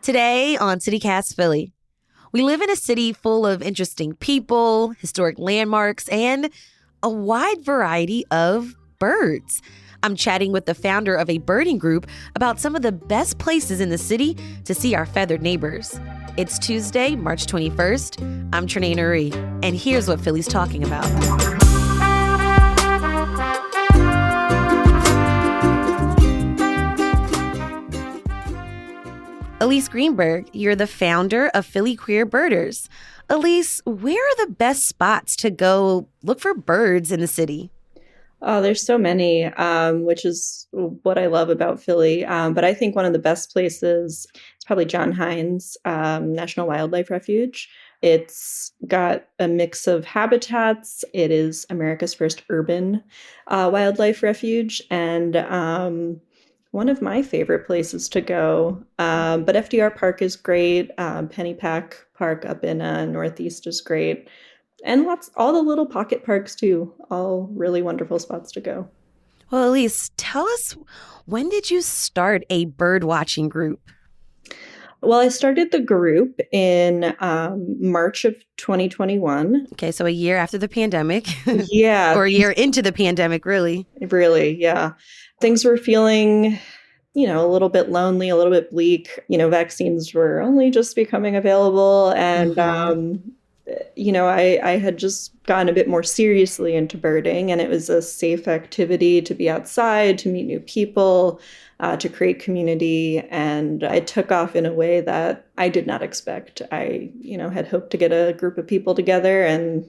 Today on CityCast Philly, we live in a city full of interesting people, historic landmarks, and a wide variety of birds. I'm chatting with the founder of a birding group about some of the best places in the city to see our feathered neighbors. It's Tuesday, March 21st. I'm Trinae Nuri, and here's what Philly's talking about. Elise Greenberg, you're the founder of Philly Queer Birders. Elise, where are the best spots to go look for birds in the city? Oh, there's so many, which is what I love about Philly. But I think one of the best places is probably John Hines National Wildlife Refuge. It's got a mix of habitats. It is America's first urban wildlife refuge, and one of my favorite places to go. But FDR Park is great. Pennypack Park up in Northeast is great. And all the little pocket parks too, all really wonderful spots to go. Well, Elise, tell us, when did you start a bird watching group? Well, I started the group in March of 2021. Okay, so a year after the pandemic, Yeah, or a year into the pandemic, really. really, yeah. Things were feeling, a little bit lonely, a little bit bleak. Vaccines were only just becoming available. And I had just gotten a bit more seriously into birding, and it was a safe activity to be outside, to meet new people, to create community. And it took off in a way that I did not expect. I, had hoped to get a group of people together, and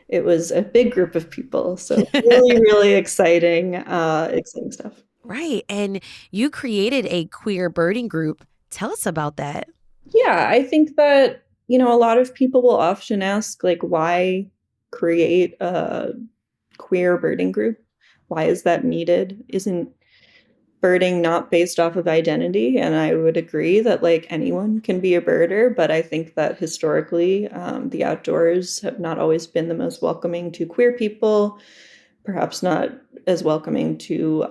it was a big group of people. So really, really exciting stuff. Right. And you created a queer birding group. Tell us about that. Yeah, I think that a lot of people will often ask, like, why create a queer birding group? Why is that needed? Isn't birding not based off of identity? And I would agree that, like, anyone can be a birder, but I think that historically, the outdoors have not always been the most welcoming to queer people, perhaps not as welcoming to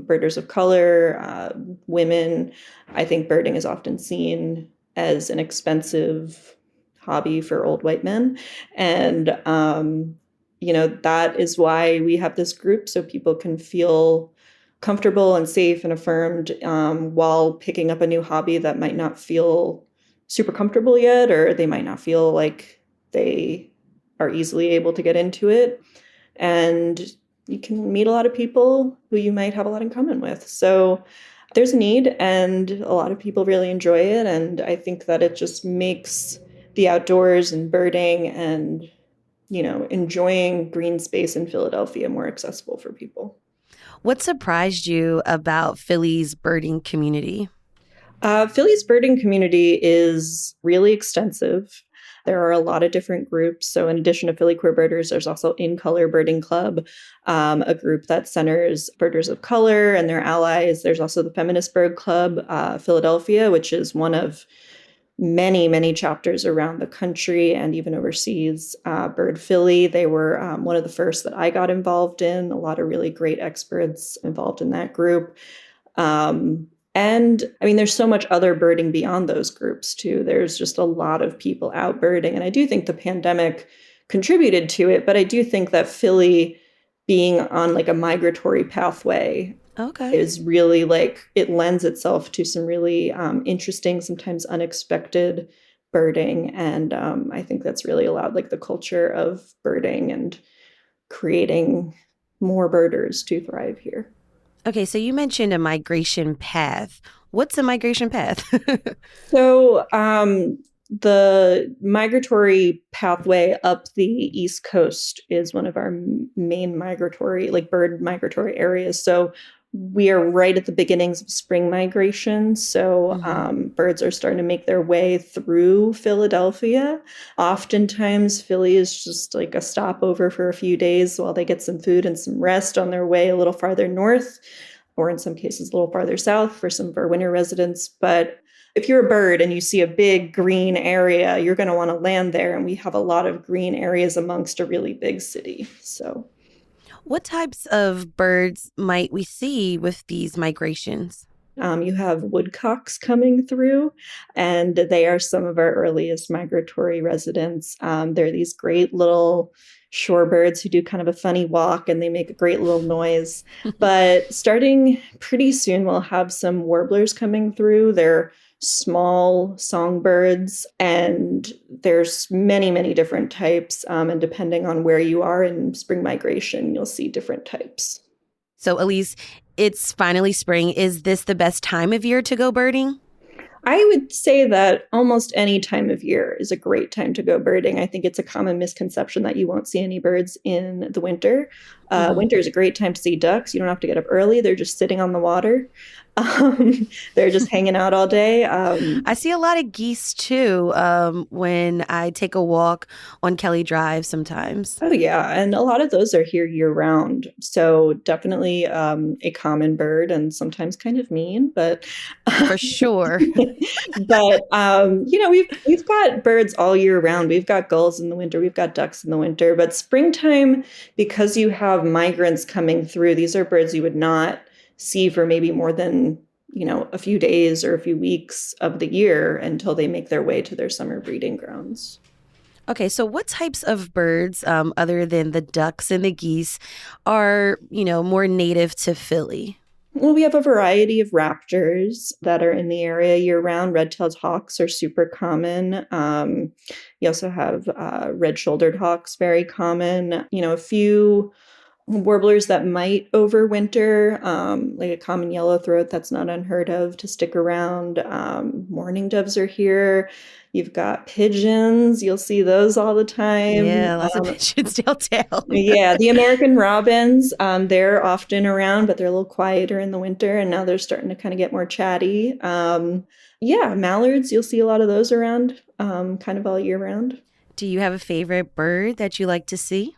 birders of color, women. I think birding is often seen as an expensive hobby for old white men. And, that is why we have this group, so people can feel comfortable and safe and affirmed while picking up a new hobby that might not feel super comfortable yet, or they might not feel like they are easily able to get into it. And you can meet a lot of people who you might have a lot in common with. So there's a need, and a lot of people really enjoy it. And I think that it just makes the outdoors and birding and, enjoying green space in Philadelphia more accessible for people. What surprised you about Philly's birding community? Philly's birding community is really extensive. There are a lot of different groups. So in addition to Philly Queer Birders, there's also In Color Birding Club, a group that centers birders of color and their allies. There's also the Feminist Bird Club, Philadelphia, which is one of many, many chapters around the country and even overseas. Bird Philly, they were one of the first that I got involved in. A lot of really great experts involved in that group. And I mean, there's so much other birding beyond those groups too. There's just a lot of people out birding. And I do think the pandemic contributed to it, but I do think that Philly being on like a migratory pathway is really it lends itself to some really interesting, sometimes unexpected birding. And I think that's really allowed like the culture of birding and creating more birders to thrive here. Okay, so you mentioned a migration path. What's a migration path? So the migratory pathway up the East Coast is one of our main bird migratory areas. So we are right at the beginnings of spring migration. So birds are starting to make their way through Philadelphia. Oftentimes, Philly is just like a stopover for a few days while they get some food and some rest on their way a little farther north, or in some cases, a little farther south for some of our winter residents. But if you're a bird and you see a big green area, you're going to want to land there. And we have a lot of green areas amongst a really big city. What types of birds might we see with these migrations? You have woodcocks coming through, and they are some of our earliest migratory residents. They're these great little shorebirds who do kind of a funny walk and they make a great little noise. But starting pretty soon, we'll have some warblers coming through. They're small songbirds, and there's many, many different types. And depending on where you are in spring migration, you'll see different types. So, Elise, it's finally spring. Is this the best time of year to go birding? I would say that almost any time of year is a great time to go birding. I think it's a common misconception that you won't see any birds in the winter. Hmm. Winter is a great time to see ducks. You don't have to get up early. They're just sitting on the water. They're just hanging out all day. I see a lot of geese too when I take a walk on Kelly Drive sometimes. Oh, yeah. And a lot of those are here year round. So definitely a common bird and sometimes kind of mean, but For sure. we've got birds all year round. We've got gulls in the winter, we've got ducks in the winter, but springtime, because you have migrants coming through, these are birds you would not see for maybe more than a few days or a few weeks of the year until they make their way to their summer breeding grounds. Okay, so what types of birds, other than the ducks and the geese, are, more native to Philly? Well, we have a variety of raptors that are in the area year round. Red-tailed hawks are super common. You also have red-shouldered hawks, very common. A few warblers that might overwinter, like a common yellowthroat, that's not unheard of to stick around. Mourning doves are here. You've got pigeons. You'll see those all the time. Yeah, lots of pigeons downtown. Yeah, the American robins, they're often around, but they're a little quieter in the winter, and now they're starting to kind of get more chatty. Yeah, mallards, you'll see a lot of those around kind of all year round. Do you have a favorite bird that you like to see?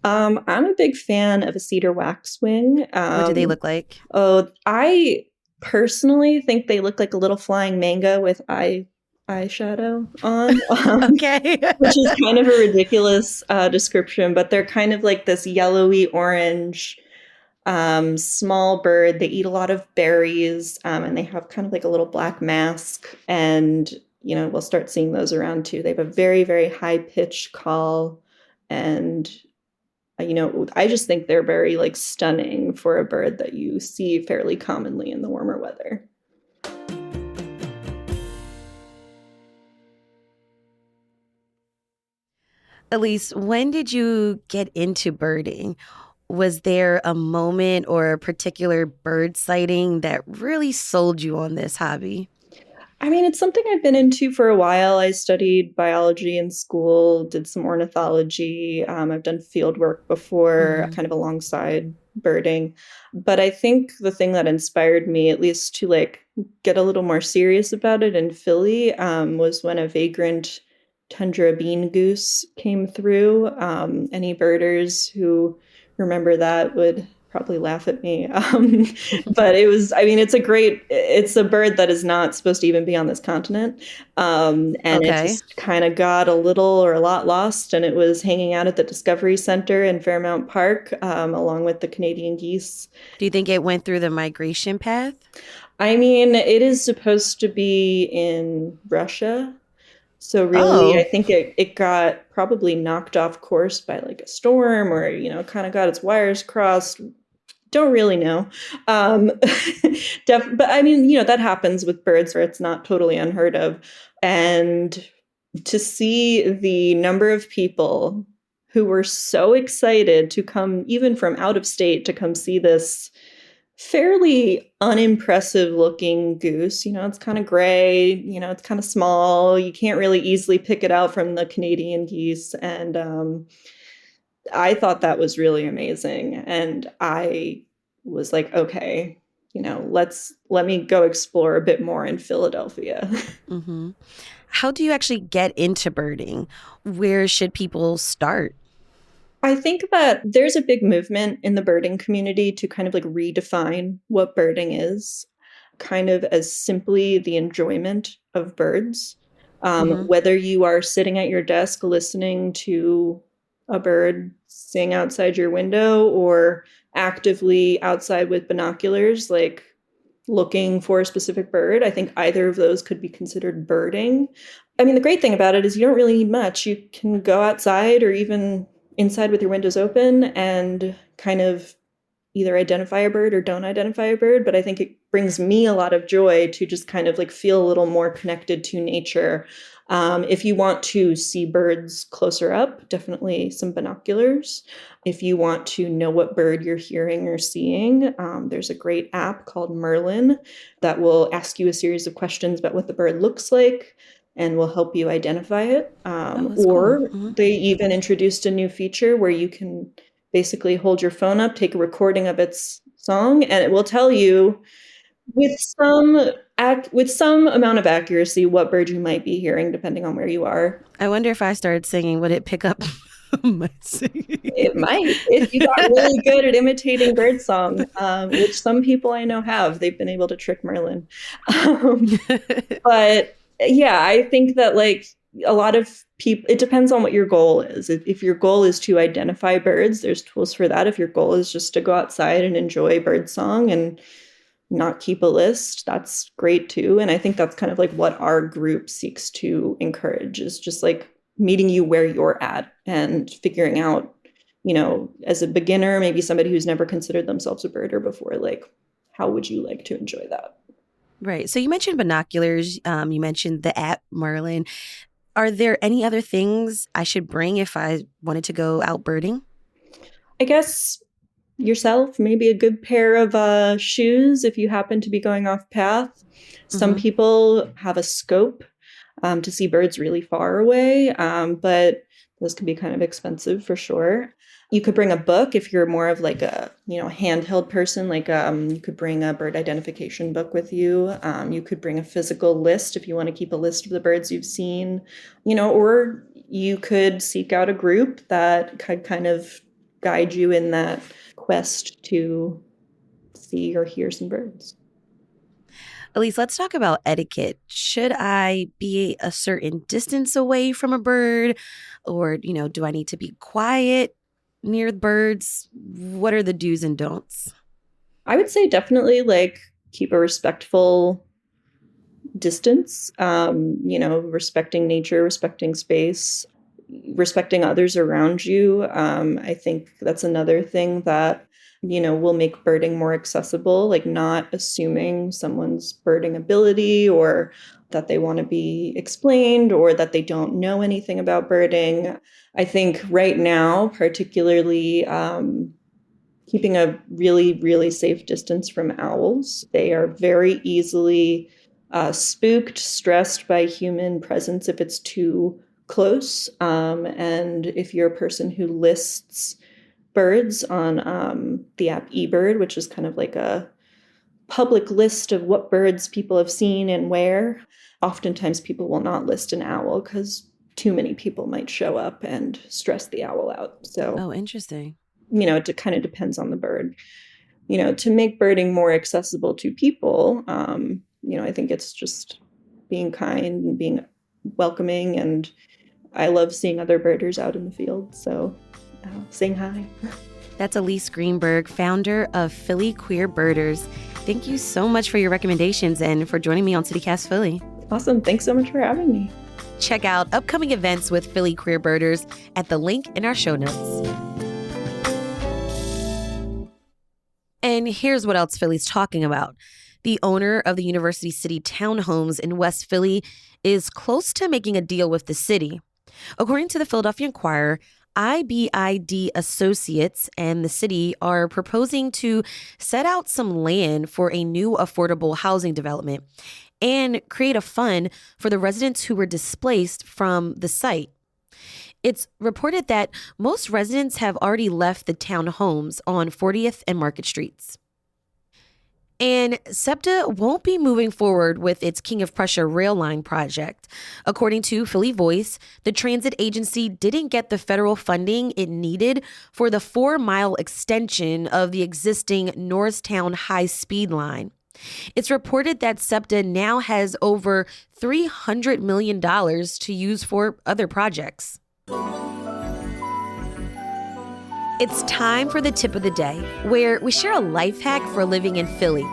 I'm a big fan of a cedar waxwing. What do they look like? Oh, I personally think they look like a little flying manga with eyeshadow on. Okay. Which is kind of a ridiculous description, but they're kind of like this yellowy orange small bird. They eat a lot of berries, and they have kind of like a little black mask. And, we'll start seeing those around too. They have a very, very high pitched call. And, I just think they're very like stunning for a bird that you see fairly commonly in the warmer weather. Elise, when did you get into birding? Was there a moment or a particular bird sighting that really sold you on this hobby? I mean, it's something I've been into for a while. I studied biology in school, did some ornithology. I've done field work before, Hmm. kind of alongside birding. But I think the thing that inspired me, at least to like get a little more serious about it in Philly, was when a vagrant tundra bean goose came through. Any birders who remember that would probably laugh at me. But I mean, it's a bird that is not supposed to even be on this continent. And it Okay. just kind of got a little or a lot lost, and it was hanging out at the Discovery Center in Fairmount Park, along with the Canadian geese. Do you think it went through the migration path? I mean, it is supposed to be in Russia. So really, I Oh, think it got probably knocked off course by like a storm or, kind of got its wires crossed. Don't really know. Um, but I mean, that happens with birds where it's not totally unheard of. And to see the number of people who were so excited to come, even from out of state, to come see this fairly unimpressive looking goose. It's kind of gray, it's kind of small. You can't really easily pick it out from the Canadian geese. And I thought that was really amazing. And I was like, okay, let me go explore a bit more in Philadelphia. hmm. How do you actually get into birding? Where should people start? I think that there's a big movement in the birding community to kind of like redefine what birding is, kind of as simply the enjoyment of birds. Hmm. Whether you are sitting at your desk listening to a bird sing outside your window or actively outside with binoculars, like looking for a specific bird. I think either of those could be considered birding. I mean, the great thing about it is you don't really need much. You can go outside or even inside with your windows open and kind of either identify a bird or don't identify a bird. But I think it brings me a lot of joy to just kind of like feel a little more connected to nature. If you want to see birds closer up, definitely some binoculars. If you want to know what bird you're hearing or seeing, there's a great app called Merlin that will ask you a series of questions about what the bird looks like and will help you identify it. Oh, that's cool. Or they even introduced a new feature where you can basically hold your phone up, take a recording of its song, and it will tell you with some amount of accuracy what bird you might be hearing depending on where you are. I wonder if I started singing, would it pick up my singing? It might, if you got really good at imitating birdsong, which some people I know have. They've been able to trick Merlin. But yeah, I think that like a lot of people, it depends on what your goal is. If your goal is to identify birds, there's tools for that. If your goal is just to go outside and enjoy birdsong and not keep a list, that's great too. And I think that's kind of like what our group seeks to encourage, is just like meeting you where you're at and figuring out, as a beginner, maybe somebody who's never considered themselves a birder before, like, how would you like to enjoy that? Right. So you mentioned binoculars. You mentioned the app Merlin. Are there any other things I should bring if I wanted to go out birding? I guess yourself, maybe a good pair of shoes if you happen to be going off path. Some people have a scope to see birds really far away, but those can be kind of expensive for sure. You could bring a book if you're more of like a handheld person. Like you could bring a bird identification book with you. You could bring a physical list if you want to keep a list of the birds you've seen. Or you could seek out a group that could kind of guide you in that quest to see or hear some birds. Elise, let's talk about etiquette. Should I be a certain distance away from a bird? Or, do I need to be quiet near the birds? What are the do's and don'ts? I would say definitely like keep a respectful distance, respecting nature, respecting space, respecting others around you. I think that's another thing that, will make birding more accessible, like not assuming someone's birding ability or that they want to be explained or that they don't know anything about birding. I think right now, particularly, keeping a really, really safe distance from owls. They are very easily spooked, stressed by human presence if it's too close. And if you're a person who lists birds on the app eBird, which is kind of like a public list of what birds people have seen and where, oftentimes people will not list an owl because too many people might show up and stress the owl out. So, Oh, interesting. it kind of depends on the bird. To make birding more accessible to people, I think it's just being kind and being welcoming. And I love seeing other birders out in the field. So saying hi. That's Elise Greenberg, founder of Philly Queer Birders. Thank you so much for your recommendations and for joining me on CityCast Philly. Awesome. Thanks so much for having me. Check out upcoming events with Philly Queer Birders at the link in our show notes. And here's what else Philly's talking about. The owner of the University City Townhomes in West Philly is close to making a deal with the city. According to the Philadelphia Inquirer, IBID Associates and the city are proposing to set out some land for a new affordable housing development and create a fund for the residents who were displaced from the site. It's reported that most residents have already left the townhomes on 40th and Market Streets. And SEPTA won't be moving forward with its King of Prussia rail line project. According to Philly Voice, the transit agency didn't get the federal funding it needed for the 4-mile extension of the existing Norristown high-speed line. It's reported that SEPTA now has over $300 million to use for other projects. It's time for the tip of the day, where we share a life hack for living in Philly.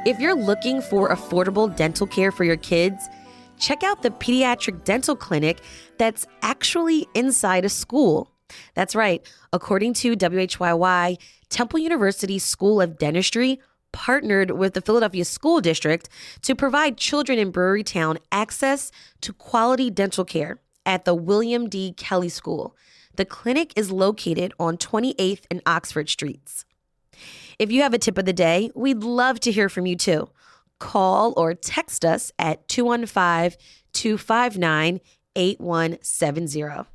If you're looking for affordable dental care for your kids, check out the pediatric dental clinic that's actually inside a school. That's right. According to WHYY, Temple University School of Dentistry partnered with the Philadelphia School District to provide children in Brewerytown access to quality dental care at the William D. Kelly School. The clinic is located on 28th and Oxford Streets. If you have a tip of the day, we'd love to hear from you too. Call or text us at 215-259-8170.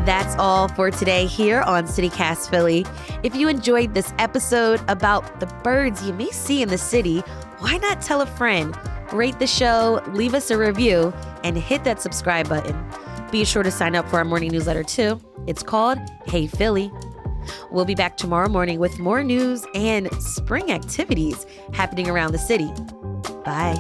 That's all for today here on CityCast Philly. If you enjoyed this episode about the birds you may see in the city, why not tell a friend? Rate the show, leave us a review, and hit that subscribe button. Be sure to sign up for our morning newsletter too. It's called Hey Philly. We'll be back tomorrow morning with more news and spring activities happening around the city. Bye.